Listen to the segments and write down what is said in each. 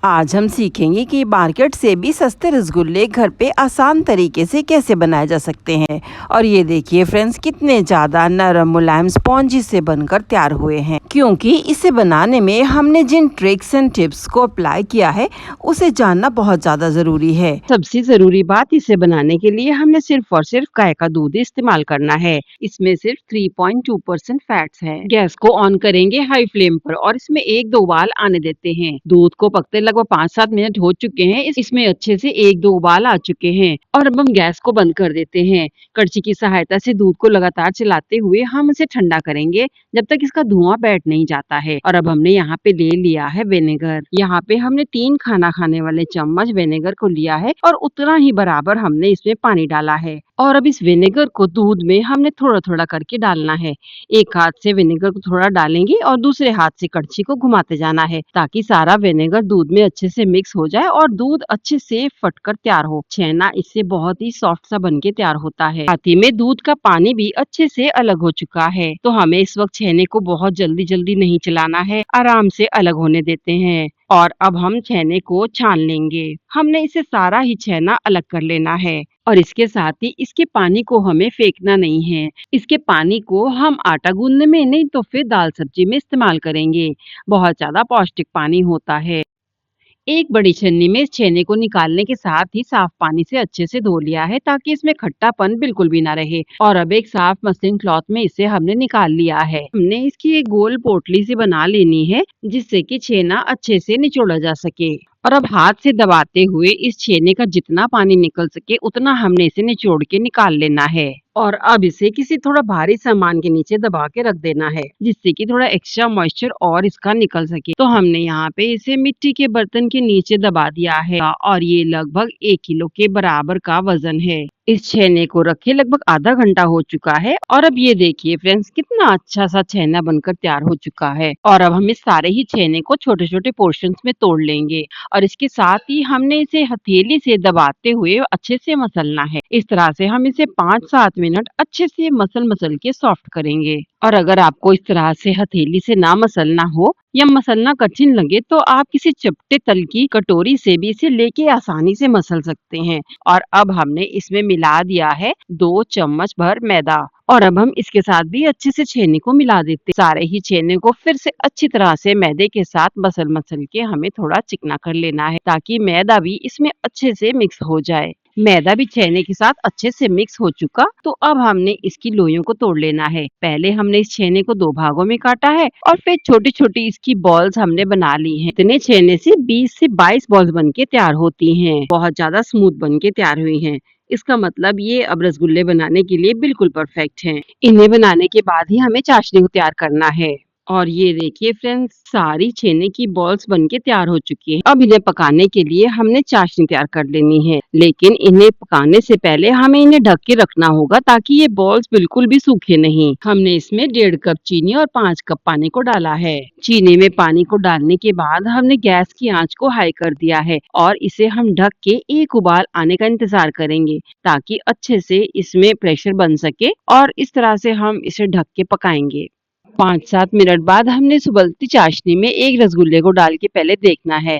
आज हम सीखेंगे कि मार्केट से भी सस्ते रसगुल्ले घर पे आसान तरीके से कैसे बनाए जा सकते हैं। और ये देखिए फ्रेंड्स, कितने ज़्यादा नरम मुलायम स्पॉन्जी से बनकर तैयार हुए हैं, क्योंकि इसे बनाने में हमने जिन ट्रिक्स एंड टिप्स को अप्लाई किया है उसे जानना बहुत ज़्यादा ज़रूरी है। सबसे जरूरी बात, इसे बनाने के लिए हमने सिर्फ और सिर्फ गाय का दूध ही इस्तेमाल करना है। इसमें सिर्फ 3.2% फैट्स है। गैस को ऑन करेंगे हाई फ्लेम पर और इसमें एक दो उबाल आने देते हैं। दूध को पकते लगभग 5-7 मिनट हो चुके हैं। इसमें अच्छे से एक दो उबाल आ चुके हैं और अब हम गैस को बंद कर देते हैं। कड़छी की सहायता से दूध को लगातार चलाते हुए हम इसे ठंडा करेंगे जब तक इसका धुआं बैठ नहीं जाता है। और अब हमने यहाँ पे ले लिया है विनेगर। यहाँ पे हमने 3 खाना खाने वाले चम्मच विनेगर को लिया है और उतना ही बराबर हमने इसमें पानी डाला है। और अब इस विनेगर को दूध में हमने थोड़ा थोड़ा करके डालना है। एक हाथ से विनेगर को थोड़ा डालेंगे और दूसरे हाथ से कड़छी को घुमाते जाना है, ताकि सारा विनेगर दूध में अच्छे से मिक्स हो जाए और दूध अच्छे से फटकर तैयार हो। छेना इससे बहुत ही सॉफ्ट सा बनके तैयार होता है। साथ ही में दूध का पानी भी अच्छे से अलग हो चुका है। तो हमें इस वक्त छेने को बहुत जल्दी जल्दी नहीं चलाना है, आराम से अलग होने देते हैं। और अब हम छेने को छान लेंगे। हमने इसे सारा ही छेना अलग कर लेना है और इसके साथ ही इसके पानी को हमें फेंकना नहीं है। इसके पानी को हम आटा गूंदने में नहीं तो फिर दाल सब्जी में इस्तेमाल करेंगे। बहुत ज्यादा पौष्टिक पानी होता है। एक बड़ी छन्नी में इस छेने को निकालने के साथ ही साफ पानी से अच्छे से धो लिया है, ताकि इसमें खट्टापन बिल्कुल भी ना रहे। और अब एक साफ मसलिन क्लॉथ में इसे हमने निकाल लिया है। हमने इसकी एक गोल पोटली सी बना लेनी है, जिससे कि छेना अच्छे से निचोड़ा जा सके। और अब हाथ से दबाते हुए इस छेने का जितना पानी निकल सके उतना हमने इसे निचोड़ के निकाल लेना है। और अब इसे किसी थोड़ा भारी सामान के नीचे दबा के रख देना है, जिससे कि थोड़ा एक्स्ट्रा मॉइस्चर और इसका निकल सके। तो हमने यहाँ पे इसे मिट्टी के बर्तन के नीचे दबा दिया है और ये लगभग 1 किलो के बराबर का वजन है। इस छेने को रखे लगभग आधा घंटा हो चुका है और अब ये देखिए फ्रेंड्स, कितना अच्छा सा छेना बनकर तैयार हो चुका है। और अब हम इस सारे ही छेने को छोटे छोटे पोर्शंस में तोड़ लेंगे और इसके साथ ही हमने इसे हथेली से दबाते हुए अच्छे से मसलना है। इस तरह से हम इसे 5-7 मिनट अच्छे से मसल के सॉफ्ट करेंगे। और अगर आपको इस तरह से हथेली से ना मसलना हो या मसलना कठिन लगे तो आप किसी चपटे तल की कटोरी से भी इसे लेके आसानी से मसल सकते हैं। और अब हमने इसमें मिला दिया है 2 चम्मच भर मैदा और अब हम इसके साथ भी अच्छे से छेने को मिला देते हैं। सारे ही छेने को फिर से अच्छी तरह से मैदे के साथ मसल के हमें थोड़ा चिकना कर लेना है, ताकि मैदा भी इसमें अच्छे से मिक्स हो जाए। मैदा भी छेने के साथ अच्छे से मिक्स हो चुका, तो अब हमने इसकी लोइयों को तोड़ लेना है। पहले हमने इस छेने को 2 भागों में काटा है और फिर छोटी छोटी इसकी बॉल्स हमने बना ली हैं। इतने छेने से 20 से 22 बॉल्स बनके तैयार होती हैं। बहुत ज्यादा स्मूथ बनके तैयार हुई हैं। इसका मतलब ये अब रसगुल्ले बनाने के लिए बिल्कुल परफेक्ट हैं। इन्हें बनाने के बाद ही हमें चाशनी को तैयार करना है। और ये देखिए फ्रेंड्स, सारी छेने की बॉल्स बनके तैयार हो चुकी है। अब इन्हें पकाने के लिए हमने चाशनी तैयार कर लेनी है, लेकिन इन्हें पकाने से पहले हमें इन्हें ढक के रखना होगा, ताकि ये बॉल्स बिल्कुल भी सूखे नहीं। हमने इसमें 1.5 कप चीनी और 5 कप पानी को डाला है। चीनी में पानी को डालने के बाद हमने गैस की आंच को हाई कर दिया है और इसे हम ढक के एक उबाल आने का इंतजार करेंगे, ताकि अच्छे से इसमें प्रेशर बन सके। और इस तरह से हम इसे ढक के पकाएंगे। 5-7 मिनट बाद हमने इस उबलती चाशनी में एक रसगुल्ले को डाल के पहले देखना है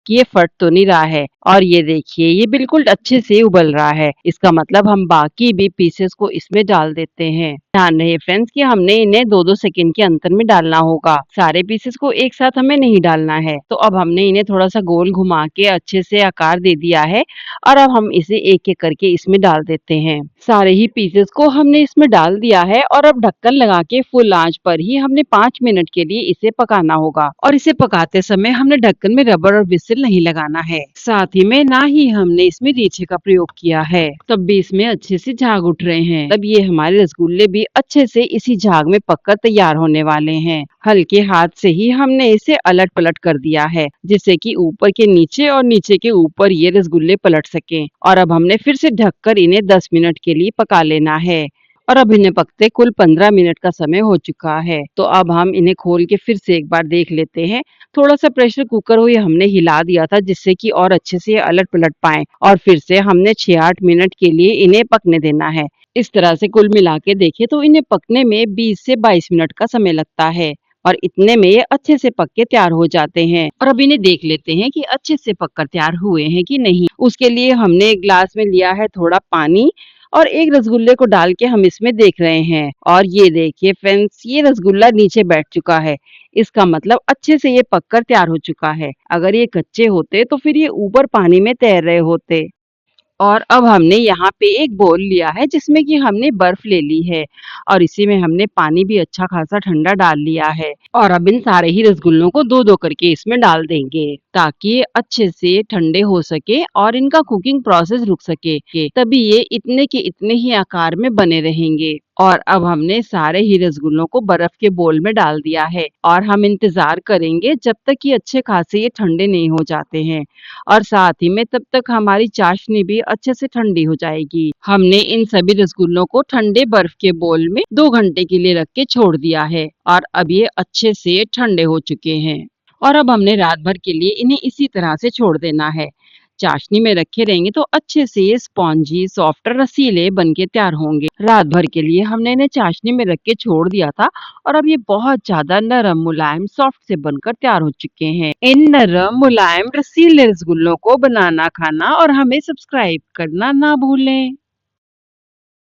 कि ये फट तो नहीं रहा है। और ये देखिए, ये बिल्कुल अच्छे से उबल रहा है। इसका मतलब हम बाकी भी पीसेस को इसमें डाल देते हैं। ध्यान रहे फ्रेंड्स कि हमने इन्हें 2-2 सेकंड के अंतर में डालना होगा। सारे पीसेस को एक साथ हमें नहीं डालना है। तो अब हमने इन्हें थोड़ा सा गोल घुमा के अच्छे से आकार दे दिया है और अब हम इसे एक एक करके इसमें डाल देते हैं। सारे ही पीसेस को हमने इसमें डाल दिया है और अब ढक्कन लगा के फुल आंच पर ही हमने 5 मिनट के लिए इसे पकाना होगा। और इसे पकाते समय हमने ढक्कन में रबर और विसिल नहीं लगाना है। साथ ही में ना ही हमने इसमें रीछे का प्रयोग किया है, तब भी इसमें अच्छे से झाग उठ रहे हैं। तब ये हमारे रसगुल्ले भी अच्छे से इसी झाग में पककर तैयार होने वाले हैं। हल्के हाथ से ही हमने इसे अलट पलट कर दिया है, जिससे कि ऊपर के नीचे और नीचे के ऊपर ये रसगुल्ले पलट सके। और अब हमने फिर से ढककर इन्हें 10 मिनट के लिए पका लेना है। और अब इन्हें पकते कुल 15 मिनट का समय हो चुका है। तो अब हम इन्हें खोल के फिर से एक बार देख लेते हैं। थोड़ा सा प्रेशर कुकर हुई हमने हिला दिया था, जिससे कि और अच्छे से अलट पलट पाए। और फिर से हमने 6-8 मिनट के लिए इन्हें पकने देना है। इस तरह से कुल मिला के देखें तो इन्हें पकने में 20 से 22 मिनट का समय लगता है। और इतने में ये अच्छे से पक के तैयार हो जाते हैं। और अब इन्हें देख लेते हैं कि अच्छे से पककर तैयार हुए हैं कि नहीं। उसके लिए हमने एक ग्लास में लिया है थोड़ा पानी और एक रसगुल्ले को डाल के हम इसमें देख रहे हैं। और ये देखिए फ्रेंड्स, ये रसगुल्ला नीचे बैठ चुका है। इसका मतलब अच्छे से ये पककर तैयार हो चुका है। अगर ये कच्चे होते तो फिर ये ऊपर पानी में तैर रहे होते। और अब हमने यहाँ पे एक बोल लिया है जिसमें कि हमने बर्फ ले ली है और इसी में हमने पानी भी अच्छा खासा ठंडा डाल लिया है। और अब इन सारे ही रसगुल्लों को दो दो करके इसमें डाल देंगे ताकि ये अच्छे से ठंडे हो सके और इनका कुकिंग प्रोसेस रुक सके, तभी ये इतने के इतने ही आकार में बने रहेंगे। और अब हमने सारे ही रसगुल्लों को बर्फ के बोल में डाल दिया है और हम इंतजार करेंगे जब तक कि अच्छे खासे ये ठंडे नहीं हो जाते हैं। और साथ ही में तब तक हमारी चाशनी भी अच्छे से ठंडी हो जाएगी। हमने इन सभी रसगुल्लों को ठंडे बर्फ के बोल में 2 घंटे के लिए रख के छोड़ दिया है और अब ये अच्छे से ठंडे हो चुके हैं। और अब हमने रात भर के लिए इन्हें इसी तरह से छोड़ देना है। चाशनी में रखे रहेंगे तो अच्छे से ये स्पॉन्जी, सॉफ्ट और रसीले बन के तैयार होंगे। रात भर के लिए हमने इन्हें चाशनी में रख के छोड़ दिया था और अब ये बहुत ज्यादा नरम, मुलायम, सॉफ्ट से बनकर तैयार हो चुके हैं। इन नरम, मुलायम, रसीले रसगुल्लों को बनाना, खाना और हमें सब्सक्राइब करना ना भूलें।